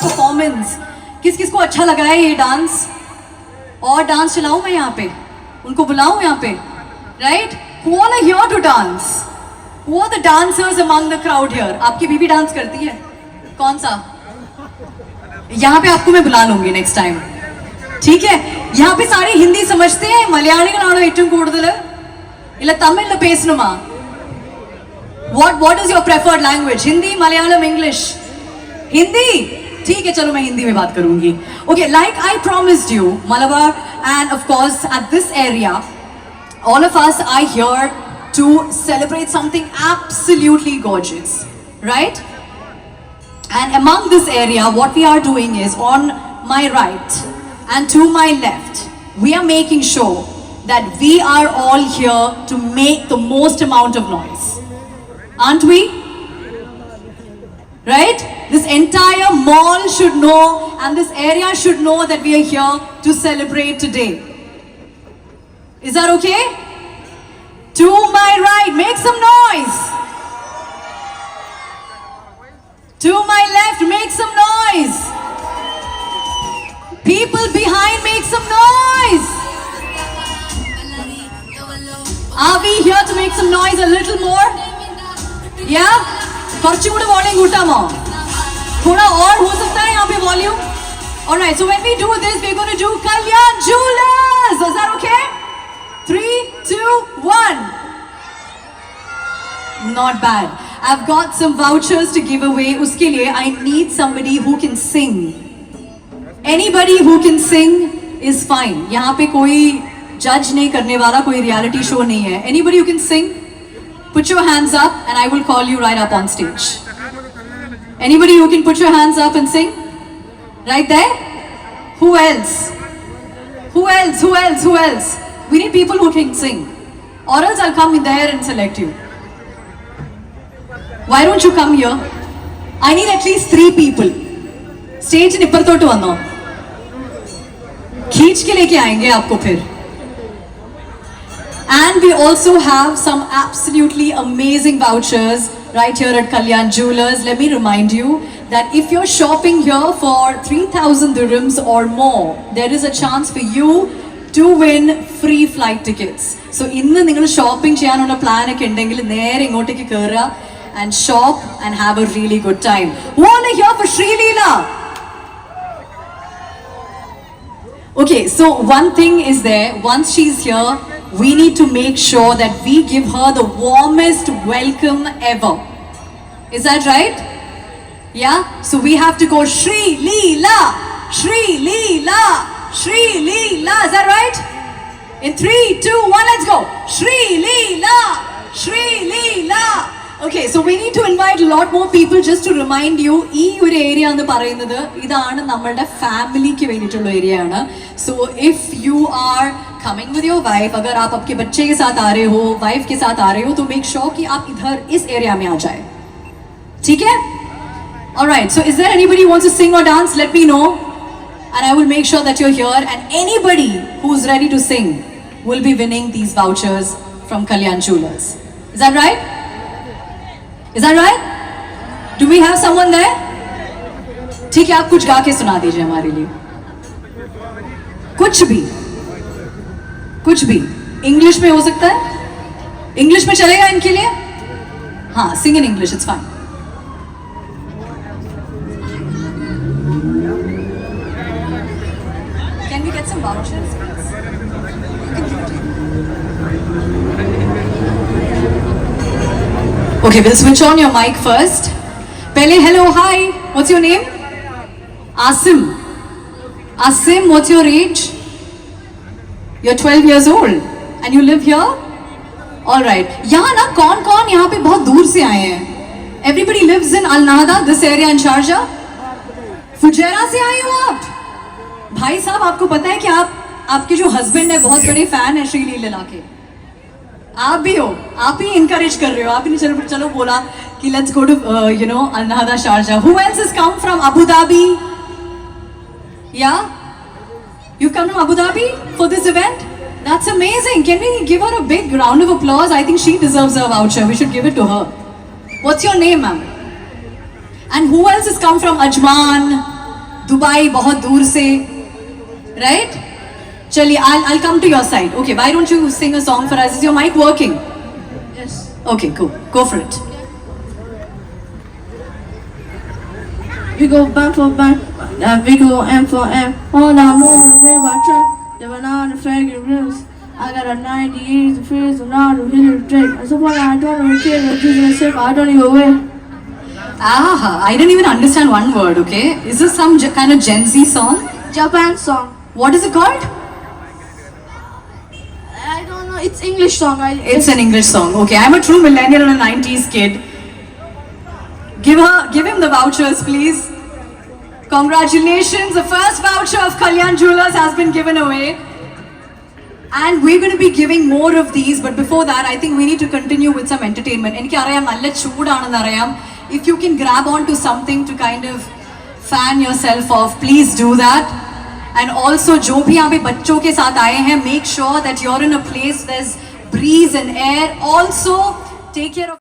Performance किस किस को अच्छा लगा है ये डांस? और डांस चलाऊं मैं यहाँ पे, उनको बुलाऊं यहाँ पे, right? Who all are here to dance? Who are the dancers among the crowd here? आपकी बीबी डांस करती है? कौन सा? यहाँ पे आपको मैं बुला लूंगी नेक्स्ट टाइम, ठीक है? यहाँ पे सारे हिंदी समझते हैं, മലയാളികളാണോ ഏറ്റവും കൂടുതൽ? ഇല്ല തമിഴിൽ പേസணுமா? What is your preferred language? Hindi, Malayalam, English? Hindi? ठीक है, चलो मैं हिंदी में बात करूंगी. Okay, like I promised you, Malabar, and of course at this area, all of us are here to celebrate something absolutely gorgeous, right? And among this area, what we are doing is, on my right and to my left, we are making sure that we are all here to make the most amount of noise. Aren't we? Right? This entire mall should know, and this area should know that we are here to celebrate today. Is that okay? To my right, make some noise. To my left, make some noise. People behind, make some noise. Are we here to make some noise a little more? Yeah? കുറച്ചും കൂടെ volume കൂട്ടാമോ? थोड़ा और हो सकता है यहाँ पे volume? Alright, so when we do this, we're going to do Kalyan Jewelers. Is that okay? 3, 2, 1. Not bad. I've got some vouchers to give away. उसके लिए I need somebody who can sing. Anybody who can sing is fine. यहाँ पे कोई जज नहीं करने वाला, कोई रियलिटी शो नहीं है. Anybody who can sing? Put your hands up and I will call you right up on stage. Anybody who can put your hands up and sing? Right there? Who else? Who else? Who else? Who else? We need people who can sing. Or else I'll come in there and select you. Why don't you come here? I need at least 3 people. Stage in इप्परतोट वन्नो. खींच के लेके आएंगे आपको फिर. And we also have some absolutely amazing vouchers right here at Kalyan Jewelers. Let me remind you that if you're shopping here for 3,000 dirhams or more, there is a chance for you to win free flight tickets. So innu ningal shopping cheyanulla plan okke undengil nere ingotteke kera and shop and have a really good time. Who are here for Sri Leela? Okay, so one thing is there, once she's here, we need to make sure that we give her the warmest welcome ever. Is that right? Yeah? So we have to go Sri Leela, Sri Leela, Sri Leela. Is that right? In 3, 2, 1, let's go. Sri Leela, Sri Leela. Okay, so we need to invite a lot more people. Just to remind you, ഈ ഒരു area എന്ന് പറയുന്നത് ഇതാണ് നമ്മളുടെ ഫാമിലിക്ക് വേണ്ടിയിട്ടുള്ള area ആണ്. So if you are coming with your wife, अगर आप आपके बच्चे के साथ आ रहे हो, वाइफ के साथ आ रहे हो, तो make sure कि आप इधर इस एरिया में आ जाए. ठीक है? Alright, so is there anybody who wants to sing or dance? Let me know, and I will make sure that you're here. And anybody who's ready to sing will be winning these vouchers from Kalyan Jewelers. Is that right? Is that right? Do we have someone there? ठीक है, आप कुछ गा के सुना दीजिए हमारे लिए. कुछ भी, कुछ भी. इंग्लिश में हो सकता है? इंग्लिश में चलेगा इनके लिए? हाँ, sing in English, it's fine. Can we get some vouchers? Okay, we'll switch on your mic first. Pele, hello, hi. What's your name? Asim. Asim, what's your age? You're 12 years old and you live here? All right. यहाँ ना कौन यहाँ पे बहुत दूर से आए हैं? Everybody lives in Nahda, this area in Sharja? Fujairah से आई हो आप? भाई साहब आपको पता है कि आपके जो हस्बैंड है बहुत बड़े फैन है श्री लीला के. आप भी हो, आप ही इनकरेज कर रहे हो. आप ही ने चलो बोला कि let's go to Nahda Sharja. Who else has come from Abu Dhabi? Yeah, you've come from Abu Dhabi for this event. That's amazing. Can we give her a big round of applause? I think she deserves a voucher. We should give it to her. What's your name, ma'am? And who else has come from Ajman, Dubai, बहुत दूर से, right? चलिए, I'll come to your side. Okay, why don't you sing a song for us? Is your mic working? Yes. Okay, cool. Go for it. We go band for band, and we go M for M. All I move away by track. They were not the faggot rims. I got a 90 years of fears and now to hit a drink. I suppose I don't know care what you gonna say, but I don't even wear. I didn't even understand one word, okay? Is this some kind of Gen Z song? Japan song. What is it called? I don't know. It's English song. It's an English song. Okay, I'm a true millennial and a 90s kid. Give him the vouchers, please. Congratulations, the first voucher of Kalyan Jewelers has been given away. And we're going to be giving more of these, but before that, I think we need to continue with some entertainment. If you can grab onto something to kind of fan yourself off, please do that. And also, जो भी यहाँ पे बच्चों के साथ आए हैं, make sure that you're in a place there's breeze and air. Also, take care of